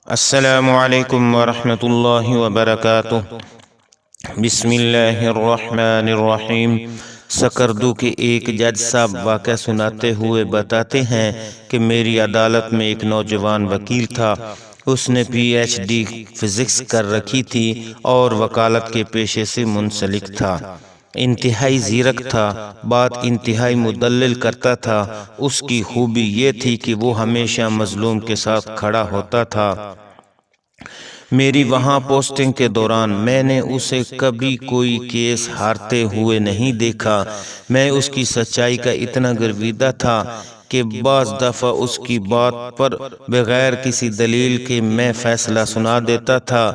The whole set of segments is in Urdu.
السلام علیکم ورحمۃ اللہ وبرکاتہ۔ بسم اللہ الرحمن الرحیم۔ سکردو کے ایک جج صاحب واقعہ سناتے ہوئے بتاتے ہیں کہ میری عدالت میں ایک نوجوان وکیل تھا۔ اس نے پی ایچ ڈی فزکس کر رکھی تھی اور وکالت کے پیشے سے منسلک تھا۔ انتہائی زیرک تھا، بات انتہائی مدلل کرتا تھا۔ اس کی خوبی یہ تھی کہ وہ ہمیشہ مظلوم کے ساتھ کھڑا ہوتا تھا۔ میری وہاں پوسٹنگ کے دوران میں نے اسے کبھی کوئی کیس ہارتے ہوئے نہیں دیکھا۔ میں اس کی سچائی کا اتنا گرویدہ تھا کہ بعض دفعہ اس کی بات پر بغیر کسی دلیل کے میں فیصلہ سنا دیتا تھا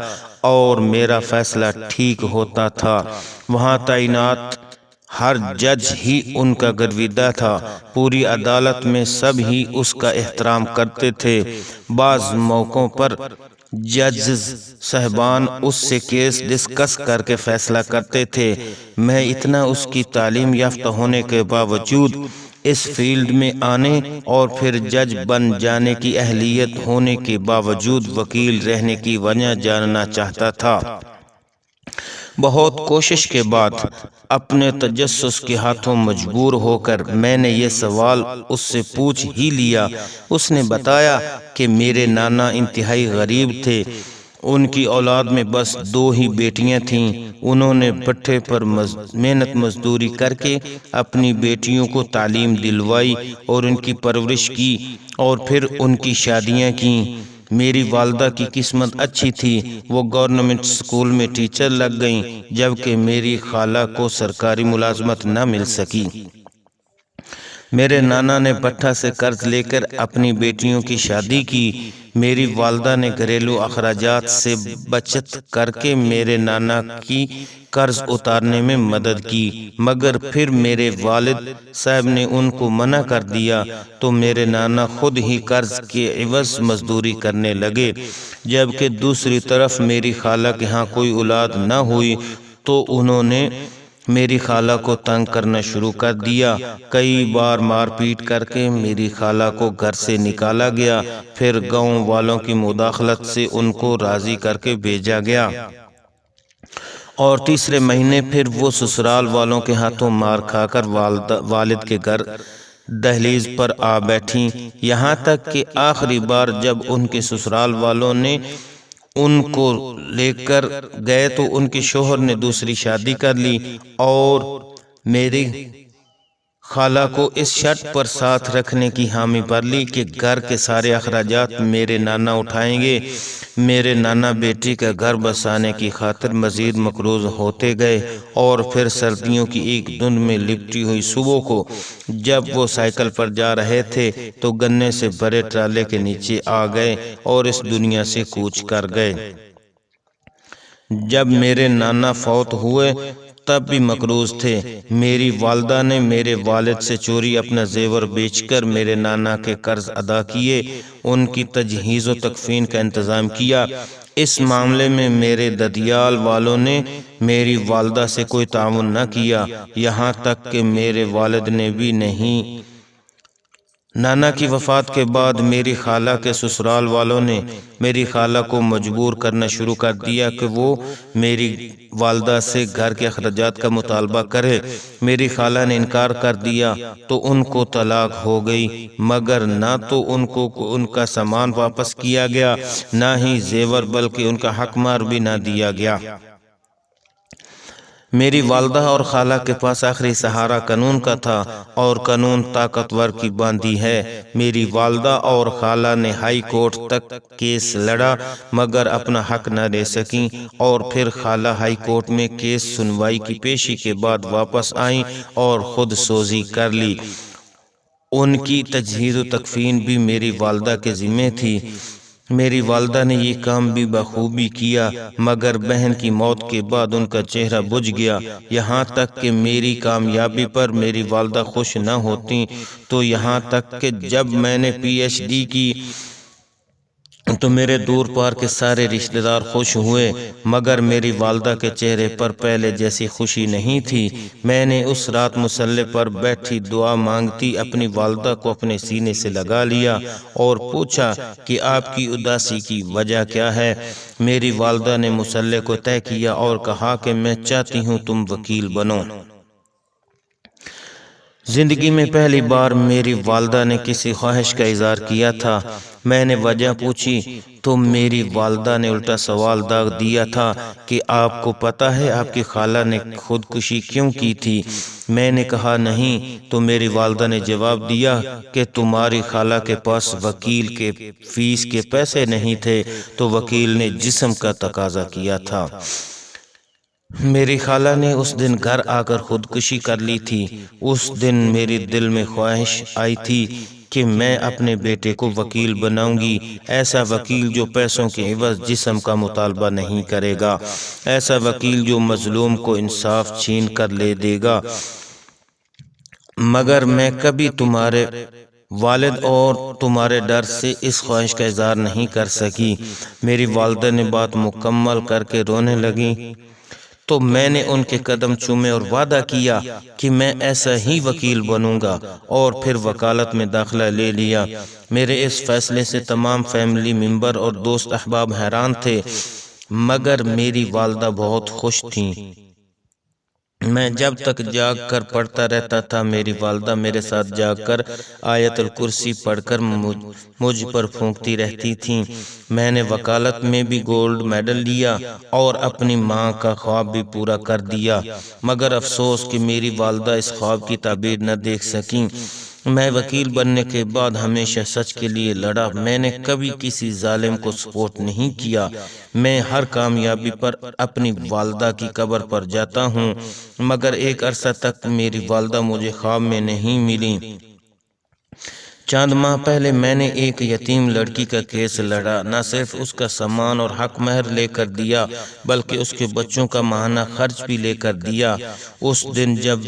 اور میرا فیصلہ ٹھیک ہوتا تھا۔ وہاں تعینات ہر جج ہی ان کا گرویدہ تھا۔ پوری عدالت میں سب ہی اس کا احترام کرتے تھے۔ بعض موقعوں پر ججز صاحبان اس سے کیس ڈسکس کر کے فیصلہ کرتے تھے۔ میں اتنا اس کی تعلیم یافتہ ہونے کے باوجود، اس فیلڈ میں آنے اور پھر جج بن جانے کی اہلیت ہونے کے باوجود وکیل رہنے کی وجہ جاننا چاہتا تھا۔ بہت کوشش کے بعد اپنے تجسس کے ہاتھوں مجبور ہو کر میں نے یہ سوال اس سے پوچھ ہی لیا۔ اس نے بتایا کہ میرے نانا انتہائی غریب تھے۔ ان کی اولاد میں بس 2 ہی بیٹیاں تھیں۔ انہوں نے بھٹے پر محنت مزدوری کر کے اپنی بیٹیوں کو تعلیم دلوائی اور ان کی پرورش کی اور پھر ان کی شادیاں کیں۔ میری والدہ کی قسمت اچھی تھی، وہ گورنمنٹ اسکول میں ٹیچر لگ گئیں، جبکہ میری خالہ کو سرکاری ملازمت نہ مل سکی۔ میرے نانا نے بٹھا سے قرض لے کر اپنی بیٹیوں کی شادی کی۔ میری والدہ نے گھریلو اخراجات سے بچت کر کے میرے نانا کی قرض اتارنے میں مدد کی، مگر پھر میرے والد صاحب نے ان کو منع کر دیا تو میرے نانا خود ہی قرض کے عوض مزدوری کرنے لگے۔ جبکہ دوسری طرف میری خالہ کے ہاں کوئی اولاد نہ ہوئی تو انہوں نے میری خالہ کو تنگ کرنا شروع کر دیا۔ کئی بار مار پیٹ کر کے میری خالہ کو گھر سے نکالا گیا، پھر گاؤں والوں کی مداخلت سے ان کو راضی کر کے بھیجا گیا اور تیسرے مہینے پھر وہ سسرال والوں کے ہاتھوں مار کھا کر والد کے گھر دہلیز پر آ بیٹھیں۔ یہاں تک کہ آخری بار جب ان کے سسرال والوں نے ان کو لے کر گئے تو ان کے شوہر نے دوسری شادی کر لی اور میری خالہ کو اس شرط پر ساتھ رکھنے کی حامی بھر لی کہ گھر کے سارے اخراجات میرے نانا اٹھائیں گے۔ میرے نانا بیٹی کا گھر بسانے کی خاطر مزید مقروض ہوتے گئے اور پھر سردیوں کی ایک دھند میں لپٹی ہوئی صبح کو جب وہ سائیکل پر جا رہے تھے تو گنے سے بھرے ٹرالے کے نیچے آ گئے اور اس دنیا سے کوچ کر گئے۔ جب میرے نانا فوت ہوئے تب بھی مقروض تھے۔ میری والدہ نے میرے والد سے چوری اپنا زیور بیچ کر میرے نانا کے قرض ادا کیے، ان کی تجہیز و تکفین کا انتظام کیا۔ اس معاملے میں میرے ددیال والوں نے میری والدہ سے کوئی تعاون نہ کیا، یہاں تک کہ میرے والد نے بھی نہیں۔ نانا کی وفات کے بعد میری خالہ کے سسرال والوں نے میری خالہ کو مجبور کرنا شروع کر دیا کہ وہ میری والدہ سے گھر کے اخراجات کا مطالبہ کرے۔ میری خالہ نے انکار کر دیا تو ان کو طلاق ہو گئی، مگر نہ تو ان کو ان کا سامان واپس کیا گیا، نہ ہی زیور، بلکہ ان کا حق مہر بھی نہ دیا گیا۔ میری والدہ اور خالہ کے پاس آخری سہارا قانون کا تھا اور قانون طاقتور کی باندھی ہے۔ میری والدہ اور خالہ نے ہائی کورٹ تک کیس لڑا مگر اپنا حق نہ لے سکیں اور پھر خالہ ہائی کورٹ میں کیس سنوائی کی پیشی کے بعد واپس آئیں اور خود سوزی کر لی۔ ان کی تجہیز و تکفین بھی میری والدہ کے ذمہ تھی۔ میری والدہ نے یہ کام بھی بخوبی کیا، مگر بہن کی موت کے بعد ان کا چہرہ بجھ گیا۔ یہاں تک کہ میری کامیابی پر میری والدہ خوش نہ ہوتی تو یہاں تک کہ جب میں نے پی ایچ ڈی کی تو میرے دور پار کے سارے رشتہ دار خوش ہوئے، مگر میری والدہ کے چہرے پر پہلے جیسی خوشی نہیں تھی۔ میں نے اس رات مصلی پر بیٹھی دعا مانگتی اپنی والدہ کو اپنے سینے سے لگا لیا اور پوچھا کہ آپ کی اداسی کی وجہ کیا ہے؟ میری والدہ نے مصلی کو طے کیا اور کہا کہ میں چاہتی ہوں تم وکیل بنو۔ زندگی میں پہلی بار میری والدہ نے کسی خواہش کا اظہار کیا تھا۔ میں نے وجہ پوچھی تو میری والدہ نے الٹا سوال داغ دیا تھا کہ آپ کو پتہ ہے آپ کی خالہ نے خودکشی کیوں کی تھی؟ میں نے کہا نہیں، تو میری والدہ نے جواب دیا کہ تمہاری خالہ کے پاس وکیل کے فیس کے پیسے نہیں تھے تو وکیل نے جسم کا تقاضا کیا تھا۔ میری خالہ نے اس دن گھر آ کر خودکشی کر لی تھی۔ اس دن میری دل میں خواہش آئی تھی کہ میں اپنے بیٹے کو وکیل بناؤں گی، ایسا وکیل جو پیسوں کے عوض جسم کا مطالبہ نہیں کرے گا، ایسا وکیل جو مظلوم کو انصاف چھین کر لے دے گا۔ مگر میں کبھی تمہارے والد اور تمہارے ڈر سے اس خواہش کا اظہار نہیں کر سکی۔ میری والدہ نے بات مکمل کر کے رونے لگی تو میں نے ان کے قدم چومے اور وعدہ کیا کہ میں ایسا ہی وکیل بنوں گا، اور پھر وکالت میں داخلہ لے لیا۔ میرے اس فیصلے سے تمام فیملی ممبر اور دوست احباب حیران تھے، مگر میری والدہ بہت خوش تھیں۔ میں جب تک جاگ کر پڑھتا رہتا تھا، میری والدہ میرے ساتھ جاگ کر آیت الکرسی پڑھ کر مجھ پر پھونکتی رہتی تھیں۔ میں نے وکالت میں بھی گولڈ میڈل لیا اور اپنی ماں کا خواب بھی پورا کر دیا، مگر افسوس کہ میری والدہ اس خواب کی تعبیر نہ دیکھ سکیں۔ میں وکیل بننے کے بعد ہمیشہ سچ کے لیے لڑا۔ میں نے کبھی کسی ظالم کو سپورٹ نہیں کیا۔ میں ہر کامیابی پر اپنی والدہ کی قبر پر جاتا ہوں، مگر ایک عرصہ تک میری والدہ مجھے خواب میں نہیں ملی۔ چند ماہ پہلے میں نے ایک یتیم لڑکی کا کیس لڑا، نہ صرف اس کا سامان اور حق مہر لے کر دیا بلکہ اس کے بچوں کا ماہانہ خرچ بھی لے کر دیا۔ اس دن جب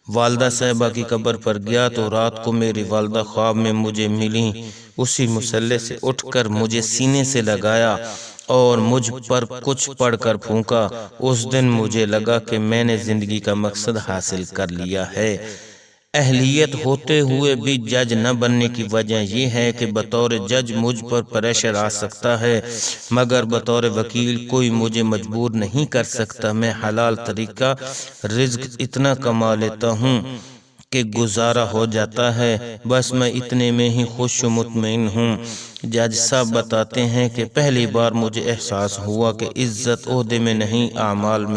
والدہ صاحبہ کی قبر پر گیا تو رات کو میری والدہ خواب میں مجھے ملی۔ اسی مصلی سے اٹھ کر مجھے سینے سے لگایا اور مجھ پر کچھ پڑھ کر پھونکا۔ اس دن مجھے لگا کہ میں نے زندگی کا مقصد حاصل کر لیا ہے۔ اہلیت ہوتے ہوئے بھی جج نہ بننے کی وجہ یہ ہے کہ بطور جج مجھ پر پریشر آ سکتا ہے، مگر بطور وکیل کوئی مجھے مجبور نہیں کر سکتا۔ میں حلال طریقہ رزق اتنا کما لیتا ہوں کہ گزارا ہو جاتا ہے، بس میں اتنے میں ہی خوش و مطمئن ہوں۔ جج صاحب بتاتے ہیں کہ پہلی بار مجھے احساس ہوا کہ عزت عہدے میں نہیں، اعمال میں